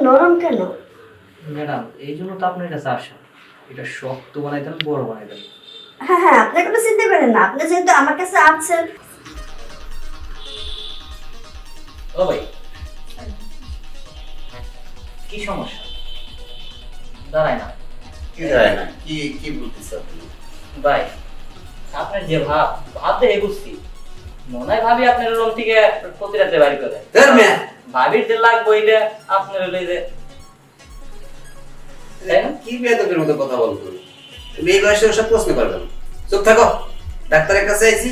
নরম কেন? ম্যাডাম এই জন্য তো আপনার কাছে আসা, এটা শক্ত বানাই দেন, বড় বানাই দেন। হ্যাঁ হ্যাঁ, আপনি কোনো চিন্তা করেন না, আপনি যেহেতু আমার কাছে আছেন। ও ভাই, কি সমস্যা? দাঁড়ায় না কি যায় না, কি কি বলতেছ আপনি? ভাই, আপনার যে ভাব ভাব দেখে বুঝছি মনে হয় ভাবি আপনার রুম থেকে প্রতি রাতে বাড়ি করে ধর মিয়া, ভাবির যে লাগবে ওইটা আপনার হলো এই যে কি বেয়াদবের মতো কথা বলতো? তুমি এই বয়সে ওসব প্রশ্ন করবে না। চুপ থাকো, ডাক্তারের কাছে আইছি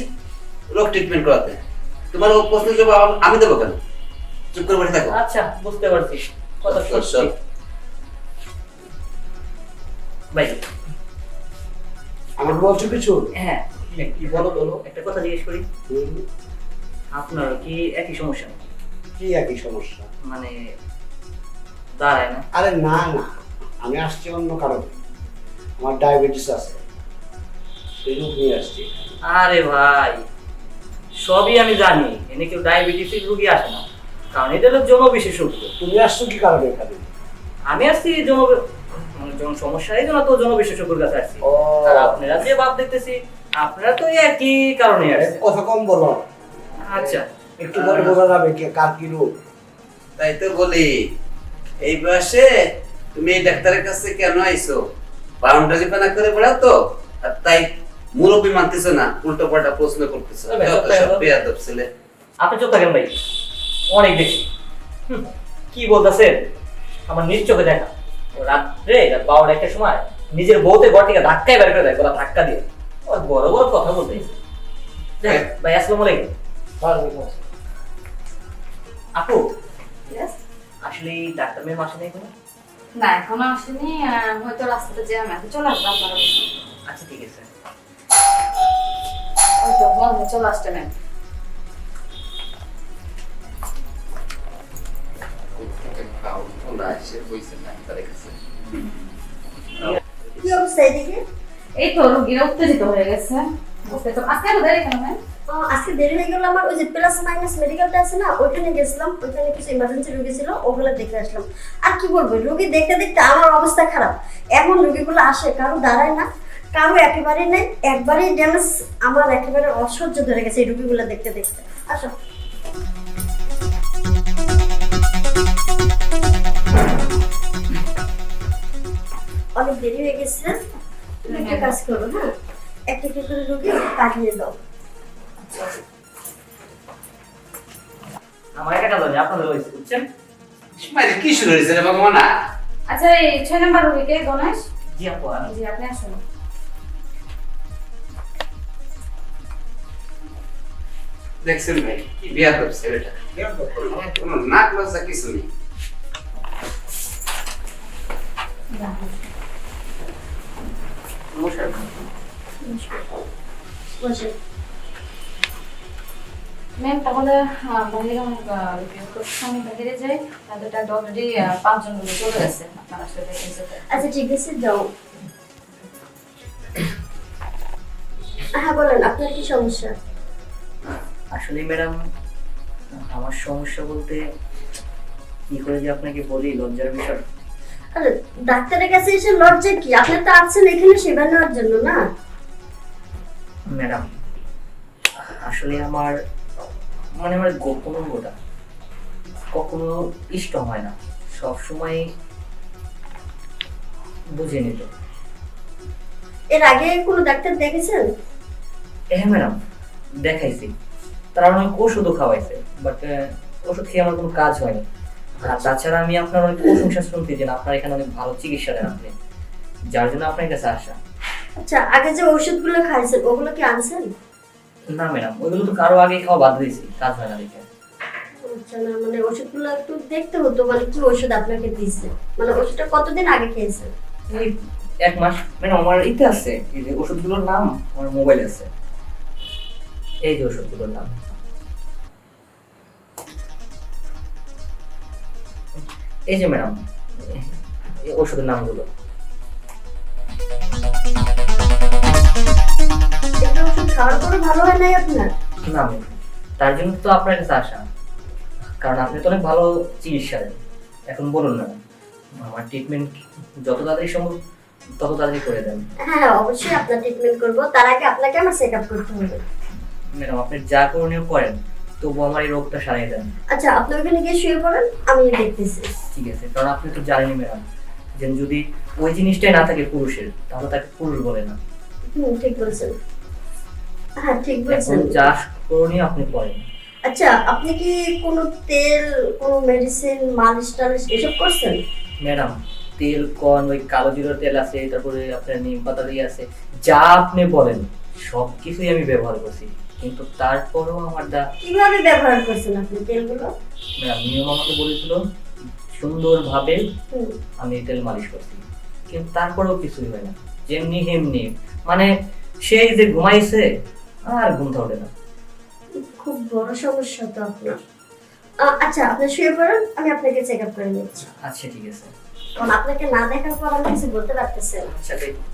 রোগ ট্রিটমেন্ট করাতে। তোমার ও প্রশ্নের জবাব আমি দেবো কেন? চুপ করে বসে থাকো। আচ্ছা বুঝতে পারছি কথা সত্যি। ভাই আমার বলছো কিছু? হ্যাঁ, কি বলো বলো, একটা কথা জিজ্ঞেস করি, আপনার কি একই সমস্যা? কি একই সমস্যা? মানে দাঁড়ায় না? আরে না না, আমি আসছি অন্য কারণে। আমার ডায়াবেটিস আছে, সেই রোগ নিয়ে আসছি। আরে ভাই, সবই আমি জানি, এনে কেউ ডায়াবেটিসের রোগী আসে না, কারণ এটা হলো জন বিশেষজ্ঞ। তুমি আসছো কি কারণে এখানে? আমি আসছি জন সমস্যা এই জন্য তো জন বিশেষজ্ঞের কাছে আসছি। ও। আর আপনারা যে ভাব দেখতেছি আপনারা তো একই কারণে আসছেন। কথা কম বলো, আচ্ছা একটু পরে বোঝা যাবে কি কার কি রোগ। তাই তো বলি, এই বয়সে তুমি এই ডাক্তারের কাছে কেন আইছো? বাউন্ডারি পানা করে বেড়াও তো, আর তাই মুরব্বী মানতেছো না, উল্টো পাল্টা প্রশ্ন করতেছো। তবে যত সব সব বেয়াদব ছেলে। আপনি চুপ থাকেন ভাই, অনেক দেখছি। কি বলতেছেন? আমার নিজ চোখে দেখা রাত্রে 12টার সময় নিজের বউতে ঘর থেকে ধাক্কায় বের করে দেয়, গলা ধাক্কা দিয়ে। ও বড় বড় কথা বলতে ভাই। আসসালামু আলাইকুম। আপু, Yes? আসলে এই ডাক্তার মেয়ের মাসে নেই কোনো? না এখনো আসেনি, হয়তো রাস্তাতে জ্যাম আছে, চলে আসবে আপনারা। আচ্ছা ঠিক আছে। ওই তো বন্ধ, চলে আসছে ম্যাম। কি অবস্থা এদিকে? এই তো রোগীরা উত্তেজিত হয়ে গেছে, বুঝতে তো আজকে এত দেরি কেন ম্যাম? আজকে দেরি হয়ে গেল আমার, ওই যে প্লাস মাইনাস মেডিকেলটা আছে না, ওইখানে গেছিলাম, ওইখানে কিছু ইমার্জেন্সি রোগী ছিল, ওগুলো দেখে আসলাম। আর কি বলবো, রোগী দেখতে দেখতে আমার অবস্থা খারাপ। এমন রোগীগুলো আসে, কারো দাঁড়ায় না, কারো একেবারে নেই, একবারেই ড্যামেজ। আমার একেবারে অসহ্য ধরে গেছে এই রোগীগুলো দেখতে দেখতে। আসো। অনেক দেরি হয়ে গেছে, তুমি একটা কাজ করো, হ্যাঁ, একটা কি করে রোগী কাটিয়ে দাও। আমার একটা কাজ আছে, আপনাদের হয়েছে বুঝছেন? মানে কি শুরু হয়েছে রে ভগবান? আচ্ছা এই 6 নাম্বার রোগীকে গণেশ। জি আপু, আমি জি আপনি আসুন। দেখছেন ভাই, কি বেয়াদব ছেলেটা। কোনো নাক লজ্জা কিছু নেই। নমস্কার। বসে। ম্যাম তাহলে বাইরে অনেক আমি বাইরে যাই, তাদেরটা অলরেডি 5 জন রোগী চলে গেছে আপনার সাথে। আচ্ছা ঠিক আছে, যাও। হ্যাঁ বলেন, আপনার কি সমস্যা? আসলে ম্যাডাম, আমার সমস্যা বলতে কি করে যে আপনাকে বলি, লজ্জার বিষয়। আরে ডাক্তারের কাছে এসে লজ্জা কি? আপনি তো আছেন এখানে সেবা নেওয়ার জন্য না? ম্যাডাম আসলে আমার গোপন অঙ্গটা কখনো ইষ্ট হয় না, সব সময় বুঝে নিত। এর আগে কোনো ডাক্তার দেখেছেন? হ্যাঁ ম্যাডাম, দেখাইছি, তারা অনেক ওষুধও খাওয়াইছে, বাট ওষুধ খেয়ে আমার কোনো কাজ হয়নি। আর তাছাড়া আমি আপনার অনেক প্রশংসা শুনতে যে আপনার এখানে অনেক ভালো চিকিৎসা দেন আপনি, যার জন্য আপনার কাছে আসা। আচ্ছা, আগে যে ওষুধগুলো খাইছেন ওগুলো কি আনছেন? না ম্যাডাম, ওইগুলো তো কারো আগেই খাওয়া বাদ দিয়েছি, কাজ হয় না দেখে। আচ্ছা, না মানে ওষুধগুলো একটু দেখতে হতো, মানে কি ওষুধ আপনাকে দিয়েছে, মানে ওষুধটা কতদিন আগে খেয়েছেন? এই 1 মাস। ম্যাডাম আমার ইতে আছে, এই যে ওষুধগুলোর নাম আমার মোবাইলে আছে, এই যে ওষুধগুলোর নাম। এই যে ম্যাডাম, এই ওষুধের নামগুলো। এটা ওষুধ খাওয়ার পরে ভালো হয় নাই আপনার? না তার জন্য তো আপনার কাছে আসা, কারণ আপনি তো অনেক ভালো চিকিৎসা দেন। এখন বলুন না, আমার ট্রিটমেন্ট যত তাড়াতাড়ি সম্ভব তত তাড়াতাড়ি করে দেন। হ্যাঁ অবশ্যই আপনার ট্রিটমেন্ট করবো, তার আগে আপনাকে আমার চেক আপ করতে হবে। ম্যাডাম আপনি যা করণীয় করেন, তবু আমার এই রোগটা সারিয়ে দেন। আচ্ছা আপনি ওখানে গিয়ে শুয়ে পড়েন, আমি দেখতেছি। ঠিক আছে, কারণ আপনি তো জানেনই ম্যাডাম যে যদি ওই জিনিসটাই না থাকে পুরুষের, তাহলে তাকে পুরুষ বলে না। ঠিক বলছেন। হ্যাঁ ঠিক এখন বলছেন। যা করণীয় আপনি করেন। আচ্ছা আপনি কি কোনো তেল, কোনো মেডিসিন, মালিশ টালিশ এসব করছেন? ম্যাডাম তেল কন, ওই কালো জিরার তেল আছে, তারপরে আপনার নিম পাতা দিয়ে আছে, যা আপনি বলেন সব কিছুই আমি ব্যবহার করছি, কিন্তু তারপরেও আমার কিভাবে ব্যবহার করছেন আপনি তেলগুলো? ম্যাডাম নিয়ম আমাকে বলেছিল সুন্দরভাবে হুম, আমি তেল মালিশ করছি, কিন্তু তারপরেও কিছুই হয় না, যেমনি হেমনি, মানে সেই যে ঘুমাইছে আর ঘুমটা ওঠে না। খুব বড় সমস্যা তো আপনার। আচ্ছা আপনি শুয়ে পড়েন, আমি আপনাকে চেক আপ করে নিচ্ছি। আচ্ছা ঠিক আছে। কারণ আপনাকে না দেখার পর আমি কিছু বলতে পারতেছি না। আচ্ছা দেখুন।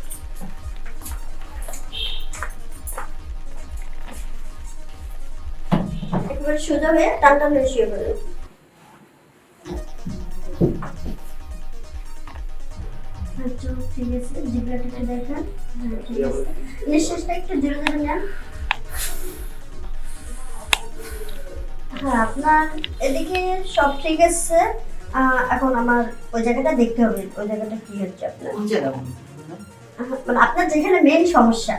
একেবারে সোজা হয়ে টান টান হয়ে শুয়ে পড়েন। আচ্ছা ঠিক আছে, জিভটাকে দেখেন। হ্যাঁ ঠিক আছে, নিঃশ্বাসটা একটু ধীরে ধীরে নেন। হ্যাঁ আপনার এদিকে সব ঠিক আছে। এখন আমার ওই জায়গাটা দেখতে হবে, ওই জায়গাটা কি হচ্ছে আপনার। মানে আপনার যেখানে মেইন সমস্যা,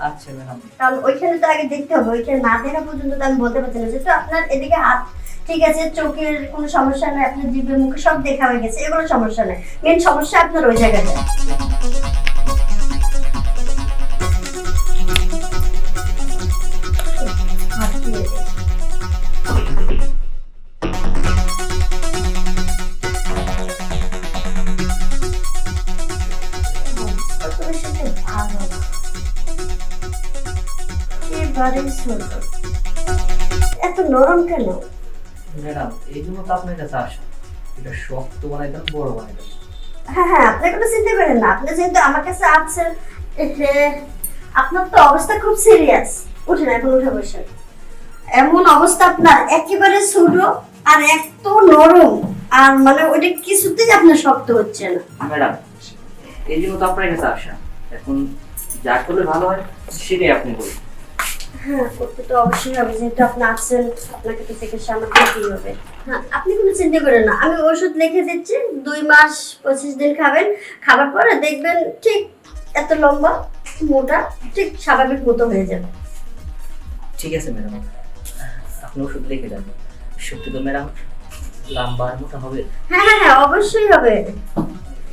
আচ্ছা ম্যাডাম। কারণ ওইখানে তো আগে দেখতে হবে, ওইখানে না দেখা পর্যন্ত তো আমি বলতে পারছি না। যেহেতু আপনার এদিকে হাত ঠিক আছে, চোখের কোনো সমস্যা নেই, আপনার জিভে মুখে সব দেখা হয়ে গেছে, এগুলো সমস্যা নেই। মেইন সমস্যা আপনার ওই জায়গাটা। হাত দিয়ে দিন। অবস্থা তো বেশি একটা ভালো না। এবারে শোনো, এত নরম কেন? ম্যাডাম এই জন্য তো আপনার কাছে আসা, এটা শক্ত বানাই দেন, বড় বানাই দেন। হ্যাঁ হ্যাঁ আপনি কোনো চিন্তা করেন না, আপনি যেহেতু আমার কাছে আছেন, আপনার তো অবস্থা খুব সিরিয়াস। উঠেন এখন, উঠে বসেন। এমন অবস্থা আপনার, একেবারে ছোট আর এত নরম, আর মানে ওইটা কিছুতেই আপনার শক্ত হচ্ছে না। ম্যাডাম এই জন্য তো আপনার কাছে আসা, এখন যা করলে ভালো হয় সেটাই আপনি বলুন। হ্যাঁ করতে তো অবশ্যই হবে, যেহেতু আপনি আছেন, আপনাকে তো চিকিৎসা আমার করতেই হবে। হ্যাঁ আপনি কোনো চিন্তা করেন না, আমি ওষুধ লিখে দিচ্ছি, 2 মাস 25 দিন খাবেন। খাবার পরে দেখবেন ঠিক এত লম্বা মোটা ঠিক স্বাভাবিক মতো হয়ে যাবে। ঠিক আছে ম্যাডাম, আপনি ওষুধ লিখে দেন। সত্যি তো ম্যাডাম লম্বা আর মোটা হবে? হ্যাঁ হ্যাঁ হ্যাঁ অবশ্যই হবে।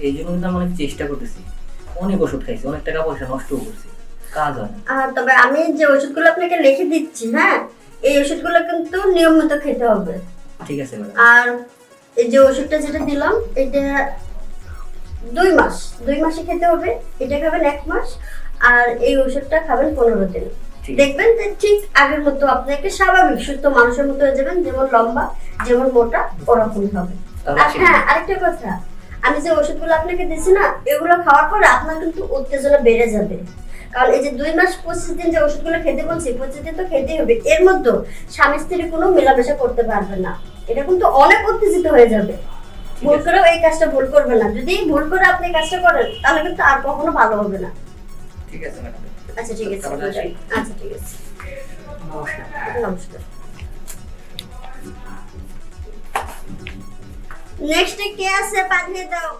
এই জন্য কিন্তু আমি অনেক চেষ্টা করতেছি, অনেক ওষুধ খাইছি, অনেক টাকা পয়সা নষ্টও করছি, কাজ হয় না। তবে আমি যে ওষুধগুলো আপনাকে লিখে দিচ্ছি, হ্যাঁ এই ওষুধগুলো কিন্তু নিয়ম মতো খেতে হবে। ঠিক আছে ম্যাডাম। আর এই যে ওষুধটা যেটা দিলাম, এটা 2 মাসে খেতে হবে। এটা খাবেন 1 মাস, আর এই ওষুধটা খাবেন 15 দিন। ঠিক আছে। দেখবেন যে ঠিক আগের মতো আপনি একটা স্বাভাবিক সুস্থ মানুষের মতো হয়ে যাবেন, যেমন লম্বা যেমন মোটা ওরকমই হবে। তাহলে আর ঠিক হ্যাঁ আছে। আরেকটা কথা, আমি যে ওষুধগুলো আপনাকে দিচ্ছি না, এগুলো খাওয়ার পরে আপনার কিন্তু উত্তেজনা বেড়ে যাবে। কারণ এই যে 2 মাস 25 দিন যে ওষুধগুলো খেতে বলছি, 25 দিন তো খেতেই হবে। এর মধ্যে স্বামী স্ত্রী কোনো মেলামেশা করতে পারবে না, এটা কিন্তু অনেক উত্তেজিত হয়ে যাবে। ভুল করেও এই কাজটা ভুল করবে না। যদি ভুল করে আপনি এই কাজটা করেন, তাহলে কিন্তু আর কখনো ভালো হবে না। ঠিক আছে ম্যাডাম। আচ্ছা ঠিক আছে, তাহলে আসি। আচ্ছা ঠিক আছে, নমস্কার। নমস্কার। নেক্সট কে আছে পাঠিয়ে দাও।